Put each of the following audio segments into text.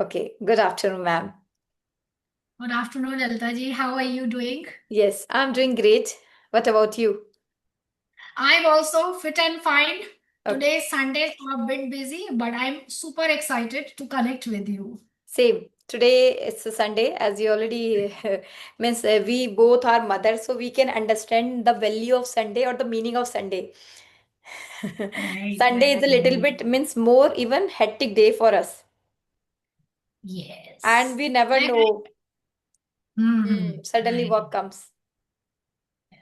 Okay, good afternoon, ma'am. Good afternoon, Lalita ji. How are you doing? Yes, I'm doing great. What about you? I'm also fit and fine. Okay, Today is Sunday, so I'm a bit busy, but I'm super excited to connect with you. same. Today it's a Sunday, as you already means we both are mothers, so we can understand the value of Sunday or the meaning of Sunday. Right, Sunday is right, a little right. bit means more even hectic day for us, and Yes. we never And know. Suddenly right. work comes. Yeah.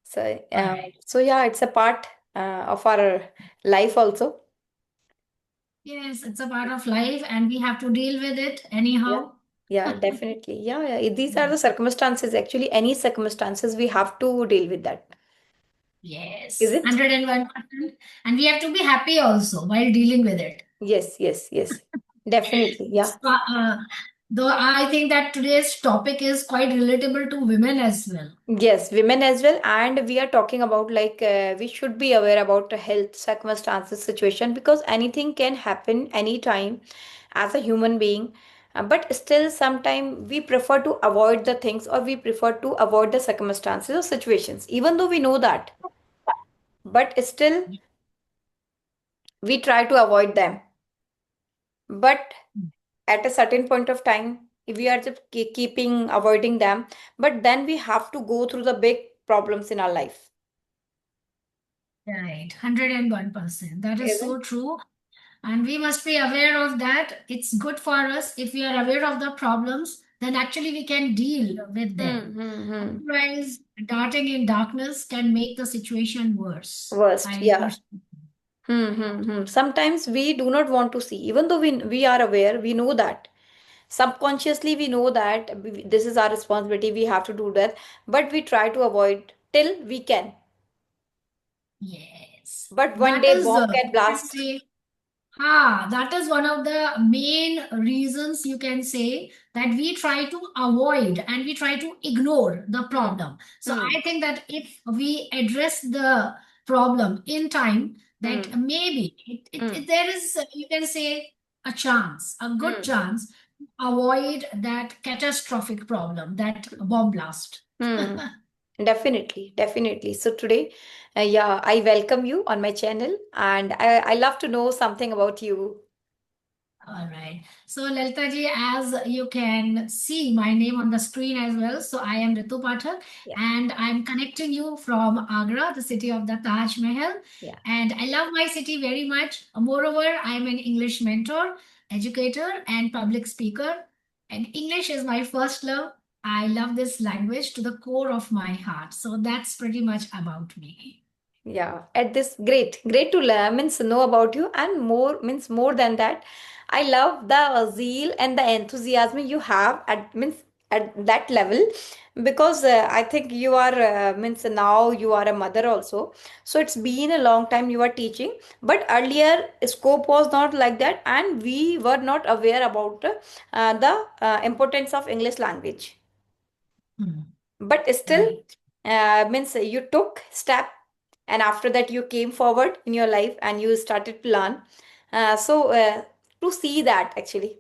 So, Correct. so yeah, it's a part of our life also. Yes, it's a part of life and we have to deal with it Yeah. anyhow. Yeah, definitely. Yeah, yeah. These are the circumstances. Actually, any circumstances, we have to deal with that. Is Yes, it? 101%. And we have to be happy also while dealing with it. Yes, yes, yes. Definitely. Yeah. Uh, though I think that today's topic is quite relatable to women as well. Yes, women as well. And we are talking about like we should be aware about the health circumstances situation because anything can happen anytime as a human being. But still, sometimes we prefer to avoid the things or we prefer to avoid the circumstances or situations, even though we know that. But still, we try to avoid them. But at a certain point of time, if we are just keeping avoiding them, but then we have to go through the big problems in our life, Right, 101%. That is isn't? so true. And we must be aware of that. It's good for us if we are aware of the problems, then actually we can deal with them. Otherwise, darting in darkness can make the situation worse. Worst, I yeah. personally. Sometimes we do not want to see, even though we are aware, we know that subconsciously we know that this is our responsibility, we have to do that, but we try to avoid till we can. Yes. But one That day is, bomb can you can blast. say, that is one of the main reasons you can say that we try to avoid and we try to ignore the Hmm. problem. So Hmm. I think that if we address the problem in time, that Hmm. maybe Hmm. there is, you can say, a chance, a good Hmm. chance to avoid that catastrophic problem, that bomb blast. Hmm. Definitely, definitely. So today, yeah, I welcome you on my channel and I love to know something about you. All right. So, Lalita ji, as you can see my name on the screen as well. So, I am Ritu Pathak Yeah, and I'm connecting you from Agra, the city of the Taj Mahal. yeah, And I love my city very much. Moreover, I'm an English mentor, educator, and public speaker. And English is my first love. I love this language to the core of my heart. So, that's pretty much about me. yeah. At this, great to learn, means know about you, and more means more than that. I love the zeal and the enthusiasm you have at means at that level because I think you are means now you are a mother also. So it's been a long time you are teaching, but earlier scope was not like that, and we were not aware about the importance of English language. Hmm. But still Right. means you took step, and after that you came forward in your life and you started to learn. So to see that actually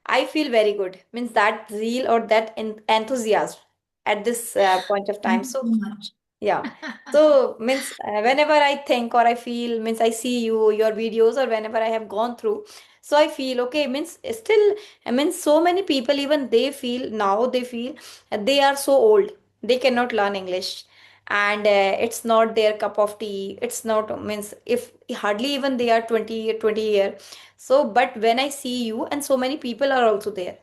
I feel very good, means that zeal or that enthusiasm at this point of time. Thank you So so much. yeah. So means whenever I think or I feel, means I see your videos, or whenever I have gone through, so I feel okay. Means still, I mean, so many people even they feel now they feel they are so old, they cannot learn English, and it's not their cup of tea. It's not means if hardly even they are 20 year. So, but when I see you and so many people are also there,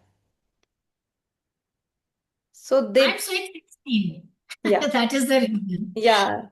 so I'm they saying 16. yeah That is the reason. yeah.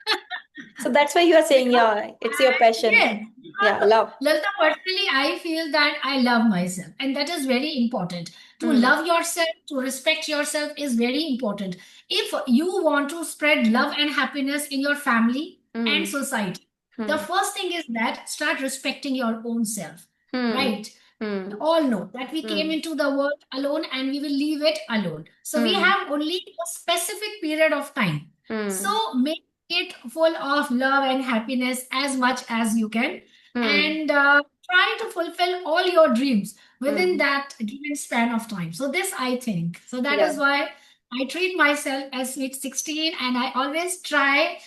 So that's why you are saying Because yeah, it's your passion. yes, Yeah, because love. Lalita, personally, I feel that I love myself, and that is very important. To Hmm. love yourself, to respect yourself is very important. If you want to spread love and happiness in your family and Hmm. society, the Hmm. first thing is that start respecting your own self, Hmm. right? We Hmm. all know that we came Hmm. into the world alone and we will leave it alone. So we Hmm. have only a specific period of time. So Hmm. make it full of love and happiness as much as you can, Hmm. and try to fulfill all your dreams. within Hmm. that given span of time. So this I think. So that Yeah. is why I treat myself as sweet 16, and I always try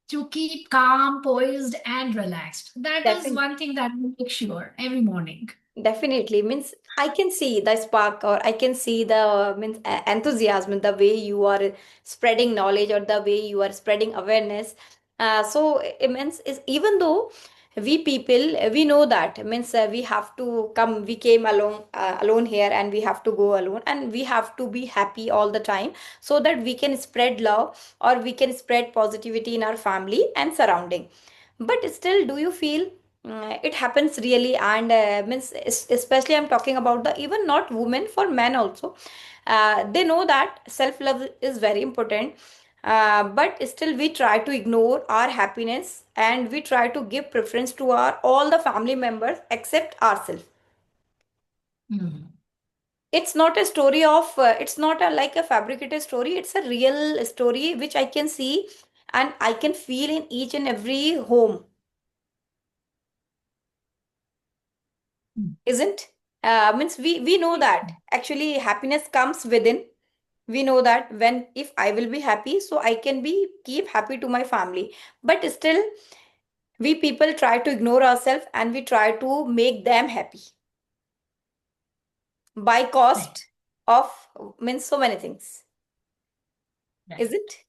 to keep calm, poised, and relaxed. That is Definitely. one thing that I make sure every morning. Definitely means I can see the spark, or I can see the means enthusiasm, the way you are spreading knowledge or the way you are spreading awareness. So it means is, even though we people we know that means we have to come, we came alone alone here, and we have to go alone, and we have to be happy all the time so that we can spread love or we can spread positivity in our family and surrounding. But still, do you feel it happens really? And means especially I'm talking about the even not women, for men also. They know that self love is very important, but still we try to ignore our happiness and we try to give preference to our all the family members except ourselves. Hmm. It's not a story of it's not a like a fabricated story, it's a real story which I can see and I can feel in each and every home, Hmm. isn't? Means we know that actually happiness comes within. We know that when if I will be happy, so I can be keep happy to my family. But still, we people try to ignore ourselves and we try to make them happy by Right, cost of means so many things, is right. it?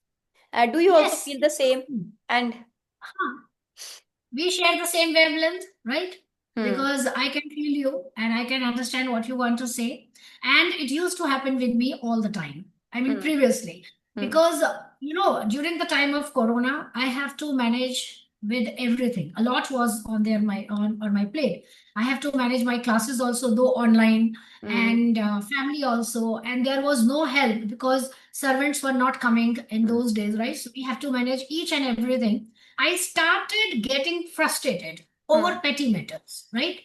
Do you also Yes, feel the same? exactly. And Huh. We share the same wavelength, right? hmm, Because I can feel you and I can understand what you want to say. And it used to happen with me all the time. I mean, hmm, previously. hmm, Because, during the time of Corona, I have to manage with everything. A lot was on there on my plate. I have to manage my classes also, though online, hmm, and family also. And there was no help because servants were not coming in hmm, those days, right? So we have to manage each and everything. I started getting frustrated over hmm, petty matters, right?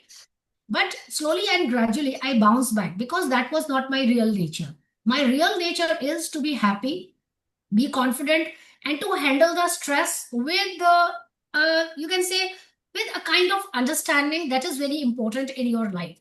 But slowly and gradually, I bounced back because that was not my real nature. My real nature is to be happy, be confident, and to handle the stress with you can say, with a kind of understanding that is very important in your life.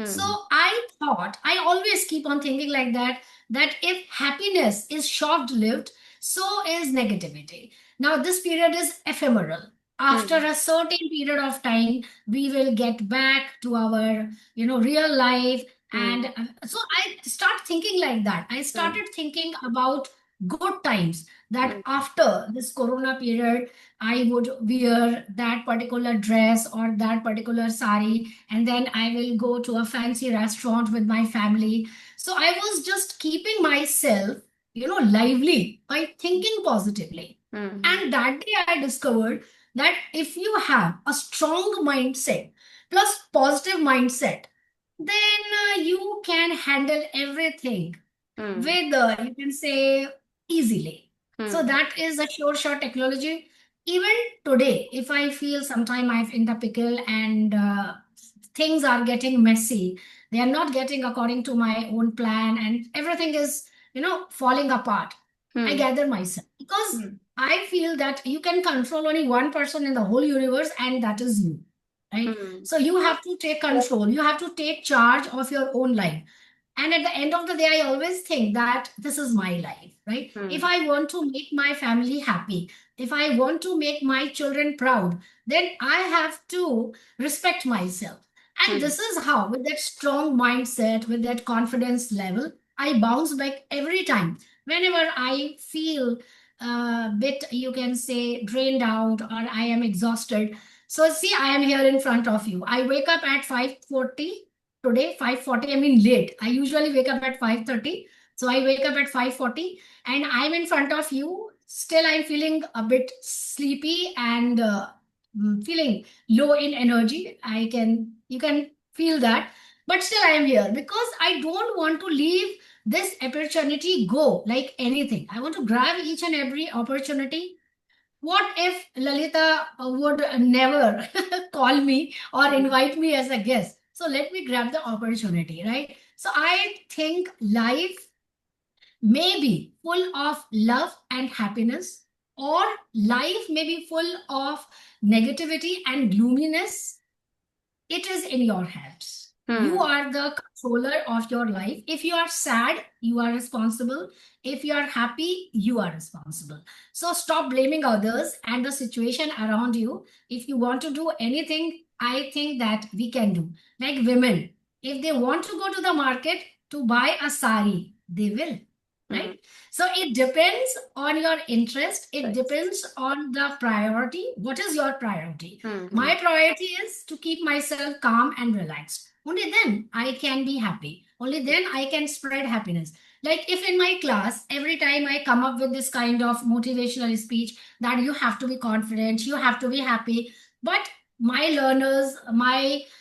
So hmm, I thought, I always keep on thinking like that, that if happiness is short lived, so is negativity. Now, this period is ephemeral. After hmm, a certain period of time, we will get back to our, real life. And hmm, so I start thinking like that. I hmm, started thinking about good times, that hmm, after this Corona period, I would wear that particular dress or that particular sari, and then I will go to a fancy restaurant with my family. So I was just keeping myself, lively by thinking positively. hmm, And that day I discovered that if you have a strong mindset plus positive mindset, then you can handle everything hmm, with, you can say, easily. So hmm, that is a sure shot technology. Even today, if I feel sometime I'm in the pickle and things are getting messy, they are not getting according to my own plan, and everything is, falling apart, I hmm, gather myself because hmm, I feel that you can control only one person in the whole universe, and that is you, right? hmm, So you have to take control, you have to take charge of your own life. And at the end of the day, I always think that this is my life, right? If hmm, I want to make my family happy, if I want to make my children proud, then I have to respect myself. And hmm, this is how, with that strong mindset, with that confidence level, I bounce back every time. Whenever I feel a bit, you can say, drained out or I am exhausted. So, see, I am here in front of you. I wake up at 5:40 today, 5:40. I mean, late. I usually wake up at 5:30. So, I wake up at 5:40 and I'm in front of you. Still, I'm feeling a bit sleepy and feeling low in energy. You can feel that. But still, I am here because I don't want to leave this opportunity go like anything. I want to grab each and every opportunity. What if Lalita would never call me or hmm, invite me as a guest? So let me grab the opportunity, right? So I think life may be full of love and happiness, or life may be full of negativity and gloominess. It is in your hands. You Hmm. are the controller of your life. If you are sad, you are responsible. If you are happy, you are responsible. So stop blaming others and the situation around you. If you want to do anything, I think that we can do. Like women, if they want to go to the market to buy a sari, they will, Hmm. right? So it depends on your interest. It Right. depends on the priority. What is your priority? Hmm. Hmm. My priority is to keep myself calm and relaxed. Only then I can be happy. Only then I can spread happiness. Like if in my class, every time I come up with this kind of motivational speech that you have to be confident, you have to be happy, but my learners,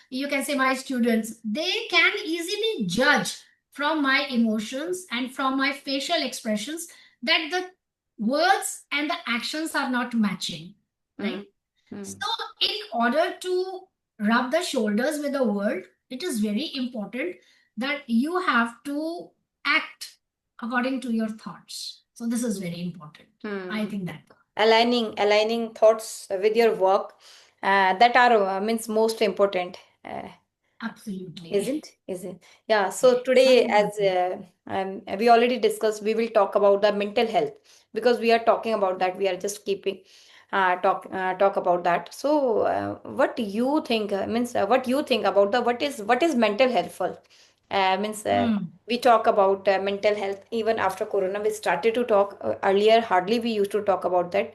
you can say my students, they can easily judge from my emotions and from my facial expressions that the words and the actions are not matching, Hmm. right? Hmm. So, in order to rub the shoulders with the world, it is very important that you have to act according to your thoughts. So, this is very important. I Hmm. think that. Aligning thoughts with your work, that are means most important. Absolutely. Isn't Yeah, so Yes, today, as absolutely. we already discussed, we will talk about the mental health, because we are talking about that, we are just keeping talk about that. So what you think, means what you think about the what is mental health for, means Hmm. we talk about mental health. Even after corona we started to talk, earlier hardly we used to talk about that.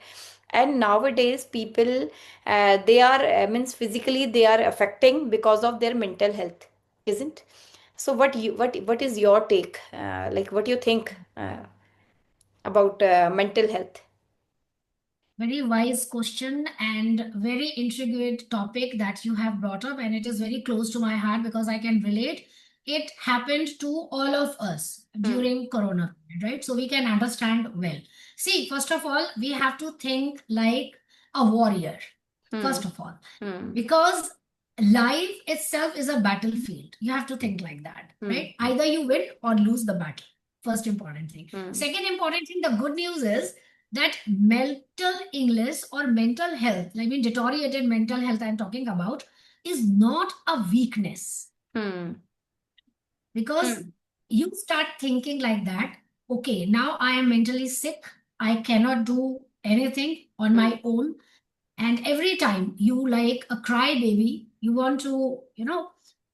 And nowadays people, they are, means physically they are affecting because of their mental health, isn't? So what is your take, like what you think about mental health? Very wise question and very intrigued topic that you have brought up, and it is very close to my heart because I can relate. It happened to all of us Hmm. during Corona, right? So we can understand well. See, first of all, we have to think like a warrior, Hmm. first of all, Hmm. because life itself is a battlefield. You have to think like that, Hmm. right? Either you win or lose the battle. First important thing. Hmm. Second important thing, the good news is that mental illness or mental health, I mean deteriorated mental health I'm talking about, is not a weakness. Hmm. Because Hmm. you start thinking like that, okay, now I am mentally sick, I cannot do anything on Hmm. my own, and every time you like a cry baby, you want to,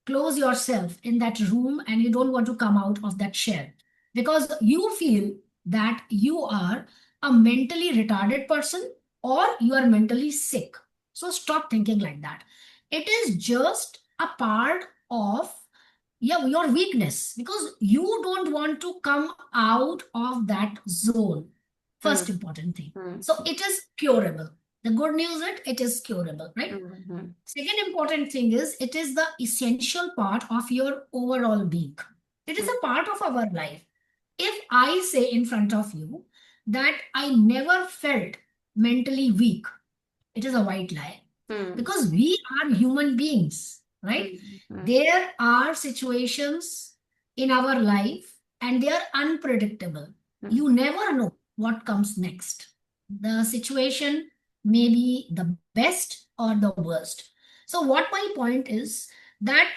close yourself in that room and you don't want to come out of that shell because you feel that you are a mentally retarded person or you are mentally sick. So stop thinking like that. It is just a part of, yeah, your weakness because you don't want to come out of that zone. Hmm. First important thing. Hmm. So it is curable. The good news is it is curable, right? Hmm. Hmm. Second important thing is it is the essential part of your overall being. It is Hmm. a part of our life. If I say in front of you that I never felt mentally weak, it is a white lie Hmm. because we are human beings, right? Hmm. Hmm. There are situations in our life and they are unpredictable. Hmm. You never know what comes next. The situation may be the best or the worst. So, what my point is that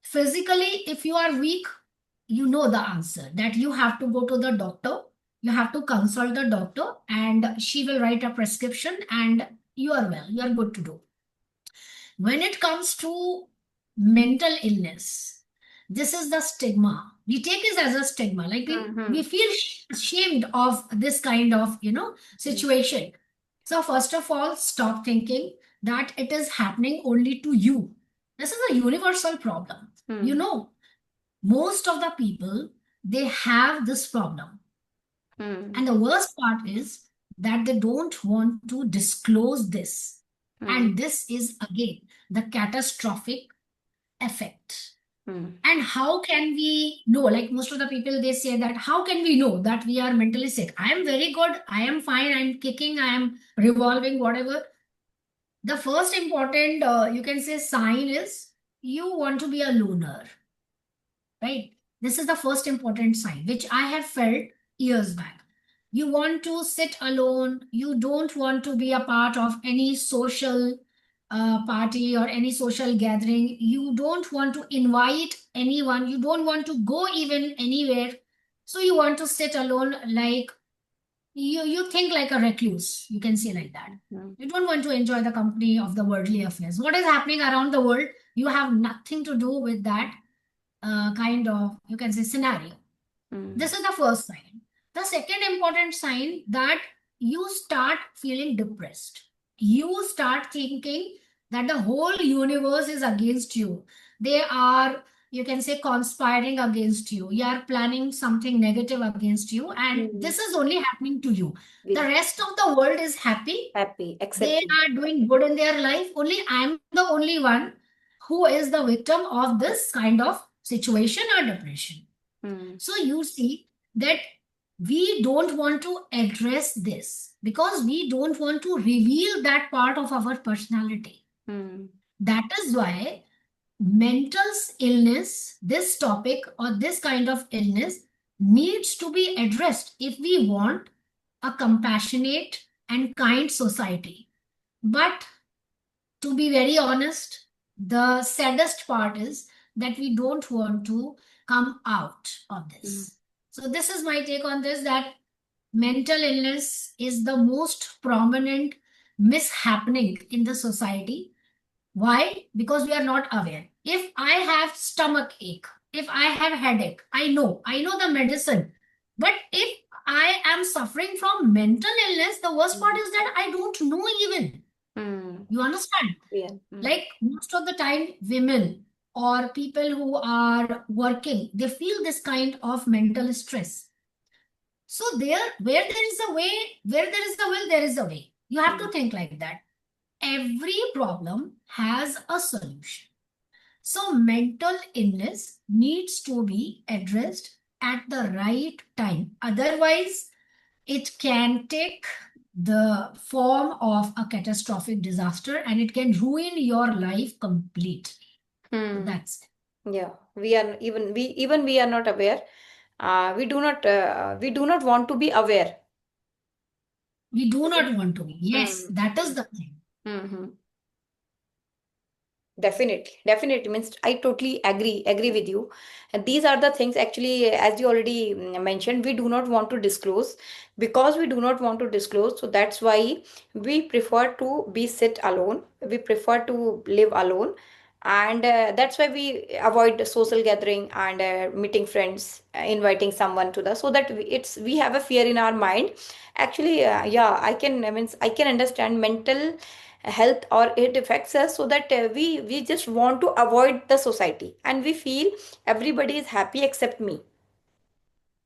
physically, if you are weak, you know the answer that you have to go to the doctor, you have to consult the doctor, and she will write a prescription, and you are well, you are good to do. When it comes to mental illness, this is the stigma. We take it as a stigma. Like Hmm. we Hmm. feel ashamed of this kind of, situation. So first of all, stop thinking that it is happening only to you. This is a universal problem. You Hmm. know, most of the people, they have this problem. Hmm. And the worst part is that they don't want to disclose this. Hmm. And this is again the catastrophic effect. Hmm. And how can we know? Like most of the people, they say that how can we know that we are mentally sick? I am very good. I am fine. I am kicking. I am revolving, whatever. The first important, you can say, sign is you want to be a loner, right? This is the first important sign, which I have felt years back. You want to sit alone. You don't want to be a part of any social. party or any social gathering, you don't want to invite anyone, you don't want to go even anywhere. So you want to sit alone, like you think like a recluse, you can say like that. Mm, You don't want to enjoy the company of the worldly affairs. What is happening around the world, you have nothing to do with that kind of, you can say, scenario. mm, This is the first sign. The second important sign, that you start feeling depressed. You start thinking that the whole universe is against you. They are, you can say, conspiring against you. You are planning something negative against you, and mm. this is only happening to you. The With rest of the world is happy. happy, They accepting. are doing good in their life. Only I'm the only one who is the victim of this kind of situation or depression. Mm, So you see that we don't want to address this because we don't want to reveal that part of our personality. mm, That is why mental illness, this topic or this kind of illness, needs to be addressed if we want a compassionate and kind society. But to be very honest, the saddest part is that we don't want to come out of mm, this. So, this is my take on this, that mental illness is the most prominent mishappening in the society. Why? Because we are not aware. If I have stomach ache, if I have headache, I know the medicine. But if I am suffering from mental illness, the worst part mm, is that I don't know even. mm. You understand? Yeah. Mm, Like most of the time, women or people who are working, they feel this kind of mental stress. So there, where there is a way, where there is a will, there is a way. You have to mm, think like that. Every problem has a solution. So mental illness needs to be addressed at the right time. Otherwise, it can take the form of a catastrophic disaster and it can ruin your life completely. So mm. that's it. Yeah. We are not aware. We do not want to be aware. We do Isn't? not want to be. Yes, Mm, that is the thing. mm-hmm. Definitely, definitely means I totally agree with you. And these are the things actually, as you already mentioned, we do not want to disclose because we do not want to disclose. So that's why we prefer to be sit alone. We prefer to live alone, and that's why we avoid the social gathering and meeting friends, inviting someone to the so that we have a fear in our mind. Actually, yeah, I can understand mental health or it affects us so that we just want to avoid the society and we feel everybody is happy except me,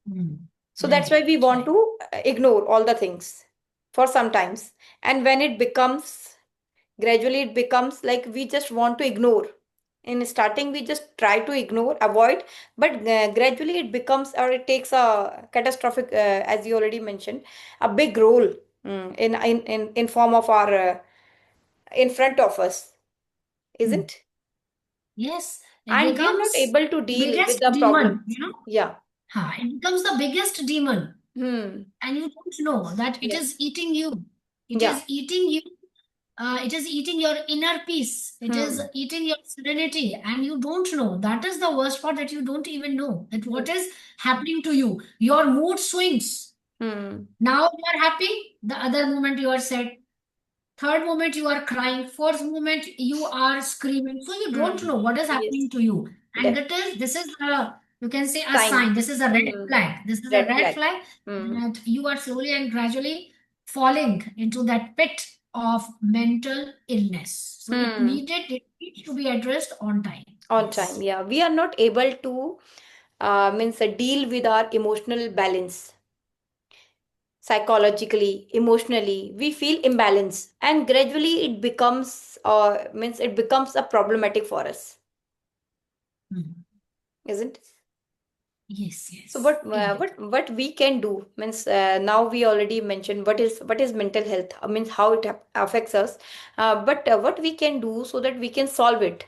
Mm. so that's why Right, we want right. to ignore all the things for some times, and when it becomes gradually it becomes like we just want to ignore. In starting we just try to ignore avoid, but gradually it becomes or it takes a catastrophic as you already mentioned, a big role in form of our in front of us, Mm. isn't? Yes, it And we are not becomes able to the deal with biggest the demon, problems. you know. Yeah. Ha, it becomes the biggest demon. Hmm. And you don't know that it is Yes. eating you. It Yeah. is eating you. It is eating your inner peace. It is Hmm. eating your serenity, and you don't know. That is the worst part, that you don't even know that what Hmm. is happening to you. Your mood swings. Hmm. Now you are happy. The other moment you are sad. Third moment you are crying. Fourth moment you are screaming. So you don't Hmm. know what is Yes. happening to you. And Def this is a, you can say, a sign. sign. This is a red Hmm. flag. This is a Red red flag. flag Hmm. that you are slowly and gradually falling into that pit of mental illness. So Hmm. it needs to be addressed on time. On time. Yes. Yeah. We are not able to means deal with our emotional balance. Psychologically, emotionally, we feel imbalance, and gradually it becomes means it becomes a problematic for us, Mhm. isn't it? Yes, So yes, it does. what we can do means now we already mentioned what is mental health means how it affects us, but what we can do so that we can solve it.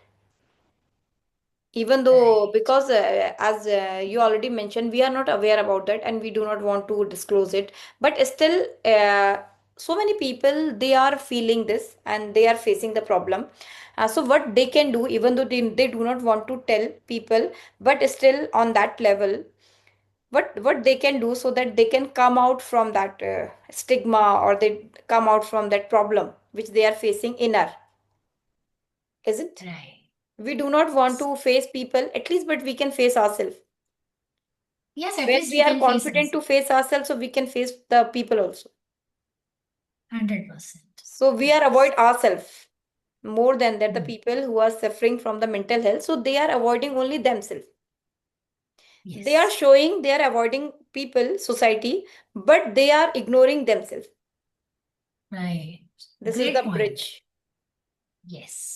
Even though Right. because as you already mentioned, we are not aware about that and we do not want to disclose it, but still. so many people, they are feeling this and they are facing the problem. So what they can do, even though they do not want to tell people, but still on that level, what they can do so that they can come out from that stigma, or they come out from that problem which they are facing inner, isn't? Right. We do not want to face people at least, but we can face ourselves. Yes, at When least we we are can face confident us. to face ourselves, so we can face the people also. 100%. So we are avoid Yes. ourselves more than that. The Mm. people who are suffering from the mental health, so they are avoiding only themselves. They are Yes. showing they are avoiding people, society, but they are ignoring themselves. Right. This is the Great point. bridge.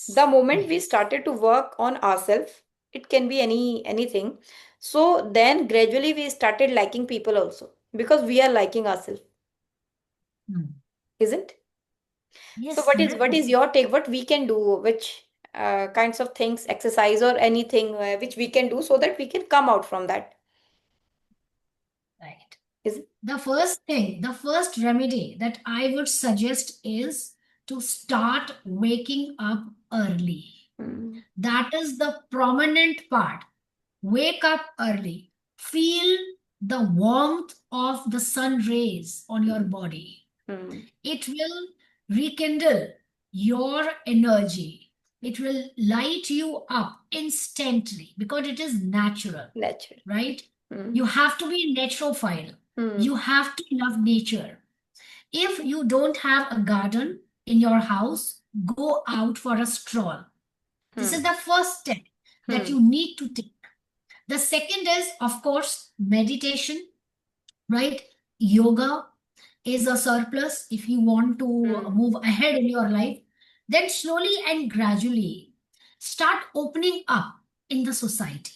The Yes. moment we Yes. started to work on ourselves, it can be anything. So then gradually we started liking people also, because we are liking ourselves, Mm. isn't? So Yes, what is 100%. your take? What we can do? Which kinds of things, exercise or anything which we can do so that we can come out from that? Right. Is it? The first remedy that I would suggest is to start waking up early. Mm, That is the prominent part. Wake up early. Feel the warmth of the sun rays on your mm, body. mm. It will rekindle your energy. It will light you up instantly because it is natural, Natural. right? Mm, You have to be a naturophile. mm, You have to love nature. If you don't have a garden in your house, go out for a stroll. This is mm, the first step that mm, you need to take. The second is, of course, meditation, right? Yoga is a surplus if you want to mm, move ahead in your life. Then slowly and gradually start opening up in the society.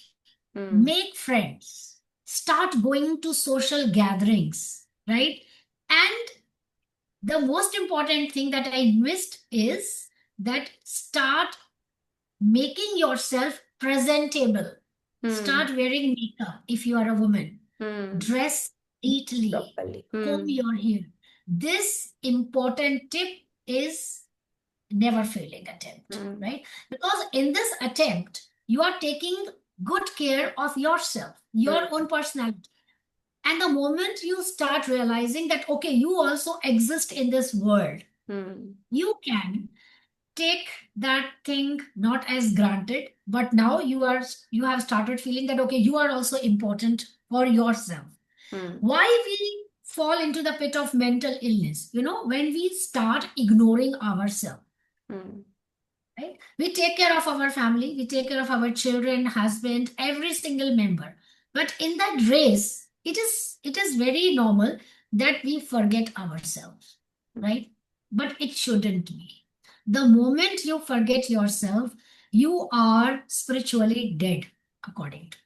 mm, Make friends. Start going to social gatherings, right? And the most important thing that I missed is that start making yourself presentable. mm, Start wearing makeup if you are a woman. mm. Dress neatly. Properly. Comb Mm, your hair. This important tip is never failing attempt, mm, right? Because in this attempt, you are taking good care of yourself, your mm, own personality. And the moment you start realizing that, okay, you also exist in this world, mm, you can take that thing not as granted, but now you have started feeling that, okay, you are also important for yourself. mm, Why we fall into the pit of mental illness? When we start ignoring ourselves, mm, right? We take care of our family, we take care of our children, husband, every single member. But in that race, it is very normal that we forget ourselves, mm, right? But it shouldn't be. The moment you forget yourself, you are spiritually dead, according to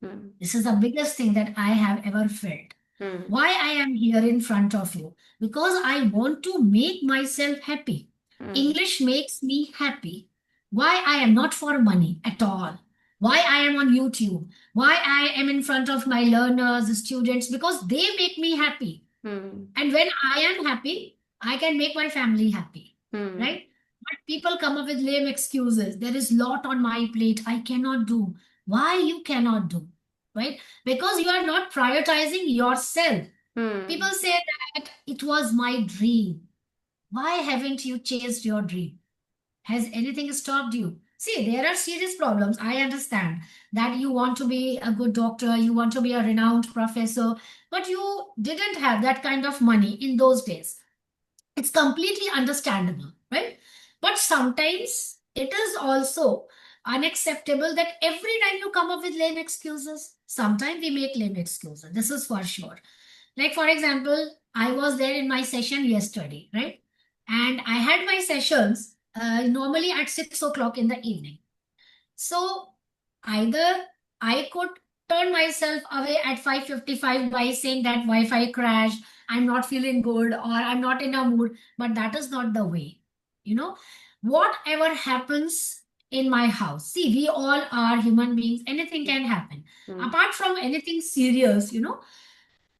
me. mm, This is the biggest thing that I have ever felt. mm, Why I am here in front of you? Because I want to make myself happy. mm, English makes me happy. Why I am not for money at all. Why I am on YouTube. Why I am in front of my learners, students, because they make me happy. mm, And when I am happy, I can make my family happy, mm, right? But people come up with lame excuses. There is lot on my plate. I cannot do. Why you cannot do, right? Because you are not prioritizing yourself. People mm, say that it was my dream. Why haven't you chased your dream? Has anything stopped you? See, there are serious problems. I understand that you want to be a good doctor, you want to be a renowned professor, but you didn't have that kind of money in those days. It's completely understandable, right? But sometimes it is also unacceptable that every time you come up with lame excuses, sometimes we make lame excuses. This is for sure. Like, for example, I was there in my session yesterday, right? And I had my sessions normally at 6 o'clock in the evening. So either I could turn myself away at 5:55 by saying that Wi-Fi crashed, I'm not feeling good, or I'm not in a mood, but that is not the way. You know, whatever happens in my house, see, we all are human beings, anything can happen. mm, Apart from anything serious,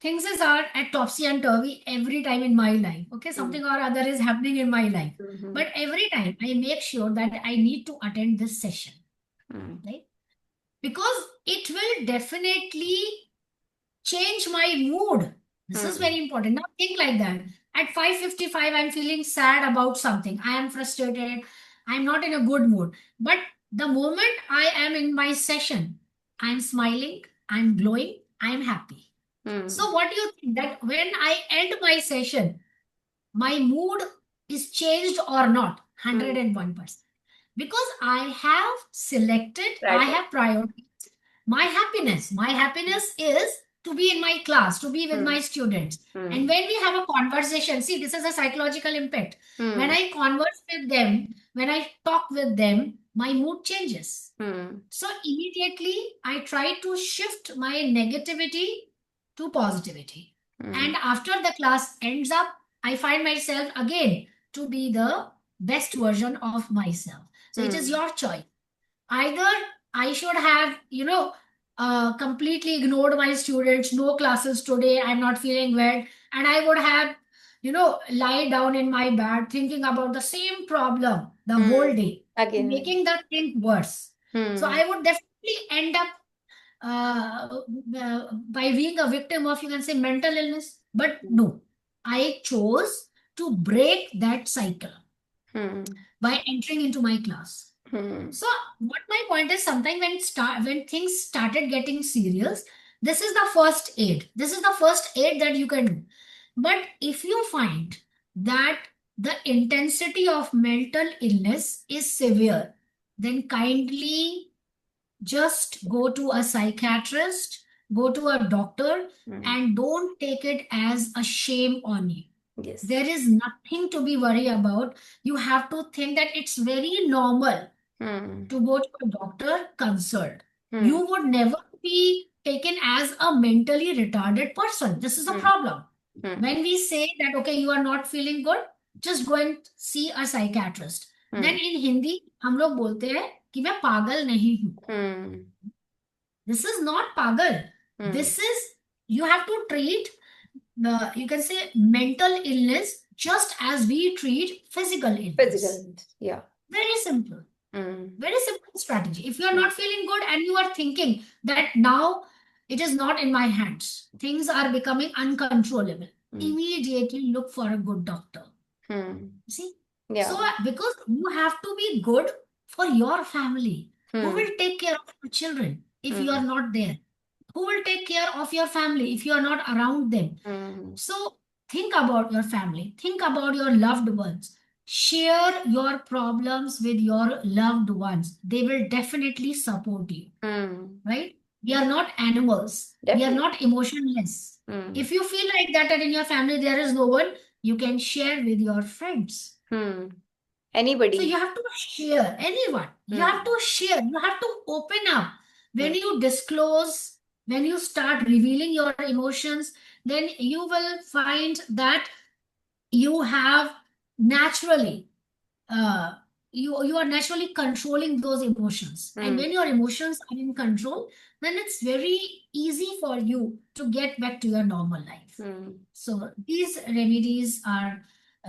things are at topsy and turvy every time in my life. Okay, Mm. something or other is happening in my life. Mm-hmm. But every time I make sure that I need to attend this session, Mm. right? Because it will definitely change my mood. This is Mm. very important. Now think like that. At 5:55, I'm feeling sad about something. I am frustrated. I'm not in a good mood. But the moment I am in my session, I'm smiling, I'm glowing, I'm happy. Mm. So what do you think that when I end my session, my mood is changed or not? Mm. 101%. Because I have selected, I Right. have prioritized my happiness. My happiness is to be in my class, to be with Mm. my students. And Mm. when we have a conversation, see, this is a psychological impact. When Mm. I converse with them, when I talk with them, my mood changes. Mm. So immediately I try to shift my negativity to positivity. And Mm. after the class ends up, I find myself again to be the best version of myself. So it is Mm. your choice. Either I should have, completely ignored my students, no classes today, I'm not feeling well, and I would have, lie down in my bed thinking about the same problem the whole Mm. day, Again. making that thing worse. So Mm. I would definitely end up by being a victim of, you can say, mental illness. But no, I chose to break that cycle Mm. by entering into my class. Mm. So what my point is, sometimes when things started getting serious, this is the first aid. This is the first aid that you can do. But if you find that the intensity of mental illness is severe, then kindly just go to a psychiatrist, go to a doctor, Mm. and don't take it as a shame on you. Yes. There is nothing to be worried about. You have to think that it's very normal Mm. to go to a doctor consult. Mm. You would never be taken as a mentally retarded person. This is a Mm. problem. Mm. When we say that, okay, you are not feeling good, just go and see a psychiatrist. Then Mm. in Hindi, हम लोग बोलते हैं कि मैं पागल नहीं हूँ. Mm. This is not pagal. Mm. This is, you have to treat the, you can say, mental illness just as we treat physical illness. Physical. Yeah. Very simple. Mm. Very simple strategy. If you are Mm. not feeling good and you are thinking that now it is not in my hands, things are becoming uncontrollable, Mm. immediately look for a good doctor. Mm. See? So, Yeah. because you have to be good for your family. Who Mm. will take care of your children if you are Mm. not there? Who will take care of your family if you are not around them? Mm. So think about your family, think about your loved ones. Share your problems with your loved ones. They will definitely support you, Mm. right? We are not animals, we are Definitely. not emotionless. Mm. If you feel like that and in your family there is no one, you can share with your friends. Mm. So you Anybody. have to share, anyone. You have Mm. to share. You have to open up. When Mm. you disclose, when you start revealing your emotions, then you will find that you have naturally uh, you are naturally controlling those emotions, and Mm. when your emotions are in control, then it's very easy for you to get back to your normal life. Mm. So these remedies are,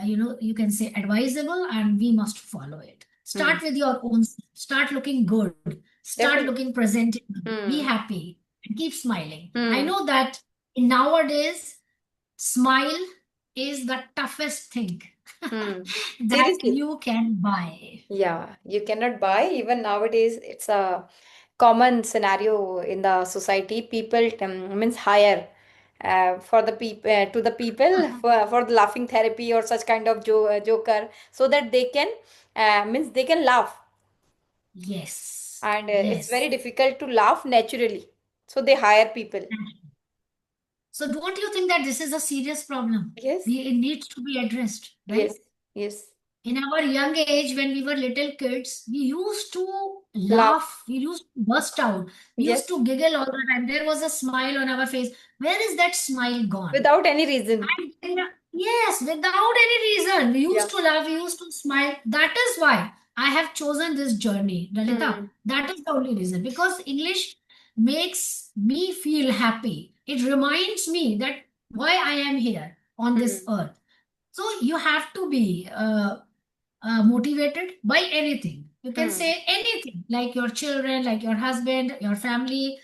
you can say, advisable, and we must follow it. Mm. Start with your own self. Start looking good, start Definitely. looking presentable, be Mm. happy, and keep smiling. I Mm. know that nowadays smile is the toughest thing Mm. that Seriously. you can buy. Yeah, you cannot buy. Even nowadays, it's a common scenario in the society. People means hire for the people to the people for the laughing therapy or such kind of joker, so that they can means they can laugh, Yes, and it's yes. very difficult to laugh naturally. So they hire people. So don't you think that this is a serious problem? Yes, It needs to be addressed, yes, right? yes. In our young age, when we were little kids, we used to Laugh. laugh, we used to burst out, we Yes, used to giggle all the time. There was a smile on our face. Where is that smile gone? without any reason. And yes, without any reason, we Yeah. used to laugh, we used to smile. That is why I have chosen this journey, Lalita. Hmm. That is the only reason, because English makes me feel happy. It reminds me that why I am here on this Hmm. earth. So you have to be motivated by anything. You can Hmm. say anything, like your children, like your husband, your family,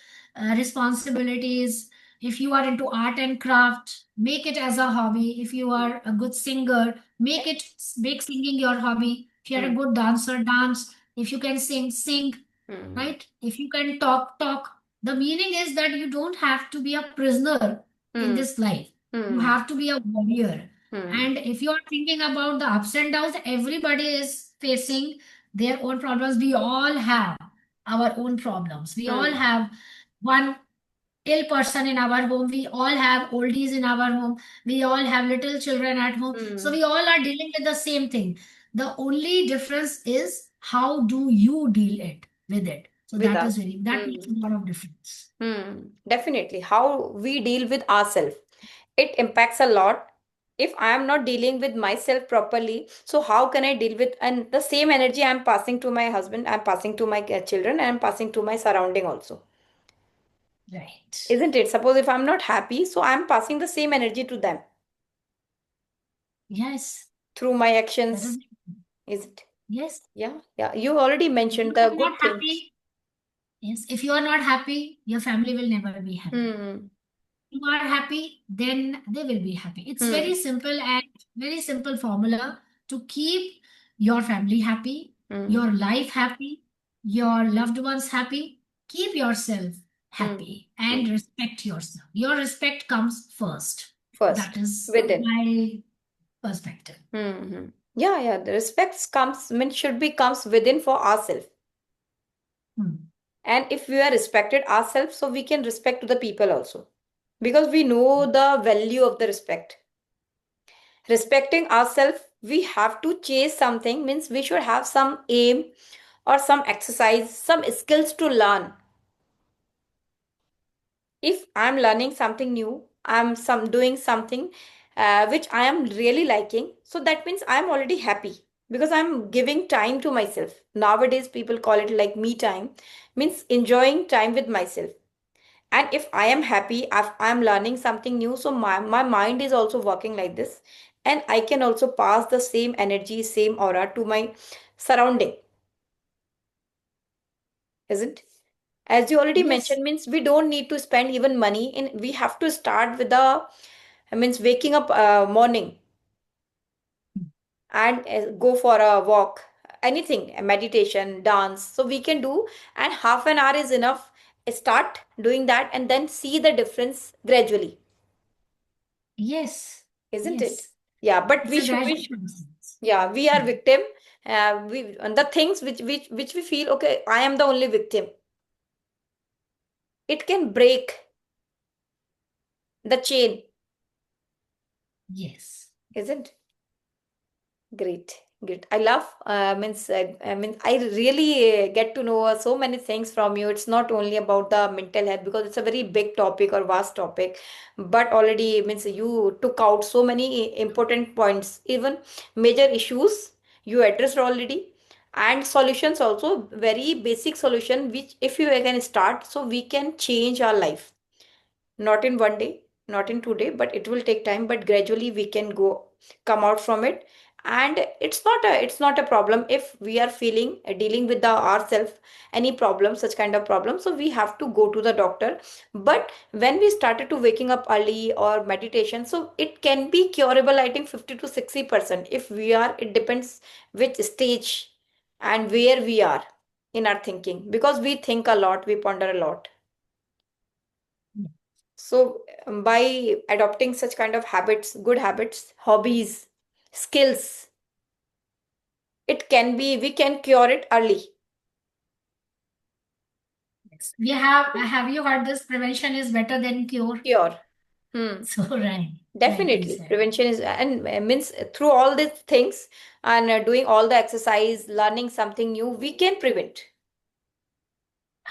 responsibilities. If you are into art and craft, make it as a hobby. If you are a good singer, make singing your hobby. If you are a Hmm. good dancer, dance. If you can sing, sing, Hmm. right? If you can talk, talk. The meaning is that you don't have to be a prisoner in Hmm. this life. You Hmm. have to be a warrior. Hmm. And if you are thinking about the ups and downs, everybody is facing their own problems. We all have our own problems. We all Hmm. have one ill person in our home. We all have oldies in our home. We all have little children at home. So Hmm. we all are dealing with the same thing. The only difference is how do you deal it with it. So With us. that makes Hmm. a lot of difference. Definitely. How we deal with ourselves, it impacts a lot. If I am not dealing with myself properly, so how can I deal with, and the same energy I'm passing to my husband, I'm passing to my children, and I'm passing to my surrounding also. Right. Isn't it? Suppose if I'm not happy, so I'm passing the same energy to them Yes. through my That is actions. Is it? yes. Yeah, yeah. You already If you mentioned the are good not things. happy, yes, if you are not happy, your family will never be happy. Hmm. You are happy, then they will be happy. It's Hmm. very simple and very simple formula to keep your family happy, Hmm. your life happy, your loved ones happy. Keep yourself Hmm. happy Hmm. and respect yourself. Your respect comes first. That First, is within. my perspective. Hmm. Yeah, yeah. The respect comes, means should be comes within for ourselves. Hmm. And if we are respected ourselves, so we can respect to the people also. Because we know the value of the respect. Respecting ourselves, we have to chase something, means we should have some aim or some exercise, some skills to learn. If I'm learning something new, I'm some doing something which I am really liking, so that means I'm already happy because I'm giving time to myself. Nowadays people call it like me time, means enjoying time with myself. And if I am happy, if I'm learning something new, so my mind is also working like this, and I can also pass the same energy, same aura to my surrounding, isn't? As you already Yes. mentioned, means we don't need to spend even money in, we have to start with the, means waking up morning and go for a walk, anything, a meditation, dance, so we can do, and half an hour is enough. Start doing that and then see the difference gradually, Yes. isn't it? Yes. Yeah, but It's we a should gradual be, process. yeah, we are Hmm. victim. We, and the things which we feel, okay, I am the only victim, it can break the chain, Yes. isn't? Great, great. I love, I mean, I really get to know so many things from you. It's not only about the mental health because it's a very big topic or vast topic, but already means you took out so many important points, even major issues you addressed already, and solutions also, very basic solution which if you can start, so we can change our life, not in one day, not in 2 day, but it will take time, but gradually we can go, come out from it. And it's not a problem if we are feeling dealing with the ourself any problem, such kind of problem, so we have to go to the doctor. But when we started to waking up early or meditation, so it can be curable, I think 50 to 60%, if we are, it depends which stage and where we are in our thinking, because we think a lot, we ponder a lot. So, by adopting such kind of habits, good habits, hobbies, skills, it can be, we can cure it early. Yes. Have you heard this? Prevention is better than cure. Cure. Hmm. So, right, rightly Definitely. said. Prevention is, and means through all these things and doing all the exercise, learning something new, we can prevent,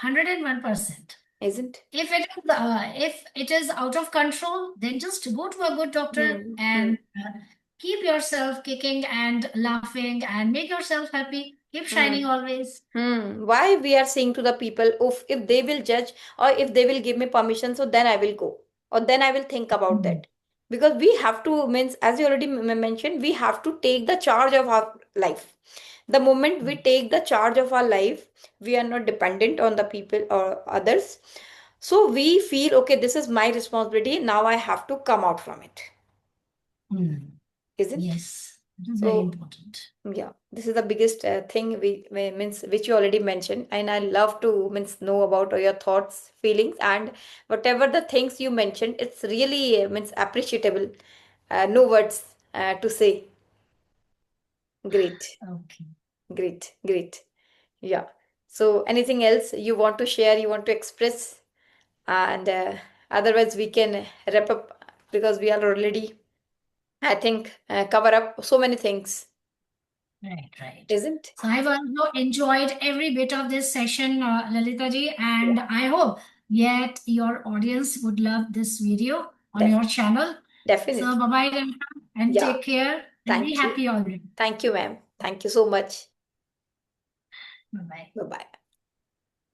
101%. isn't? If it is out of control, then just go to a good doctor Hmm. Hmm. and keep yourself kicking and laughing and make yourself happy. Keep Hmm. shining always. Why we are saying to the people, if they will judge or if they will give me permission, so then I will go. or then I will think about Mm. that. Because we have to, means as you already mentioned, we have to take the charge of our life. The moment we take the charge of our life, we are not dependent on the people or others. So we feel, okay, this is my responsibility, now I have to come out from it, Mm. isn't? Yes, it is very So important. yeah, this is the biggest thing we means which you already mentioned, and I love to means know about your thoughts, feelings, and whatever the things you mentioned. It's really means appreciable. No words to say. Great, Okay. great, great. Yeah. So anything else you want to share? You want to express? And otherwise we can wrap up because we are already, I think, cover up so many things, Right, right. isn't? So I've also enjoyed every bit of this session, Lalita ji, Yeah, and I hope yet your audience would love this video on your definitely, channel. So definitely. bye-bye and Yeah. take care and be Thank you. happy always. Thank you, ma'am. Thank you so much. Bye-bye. Bye bye.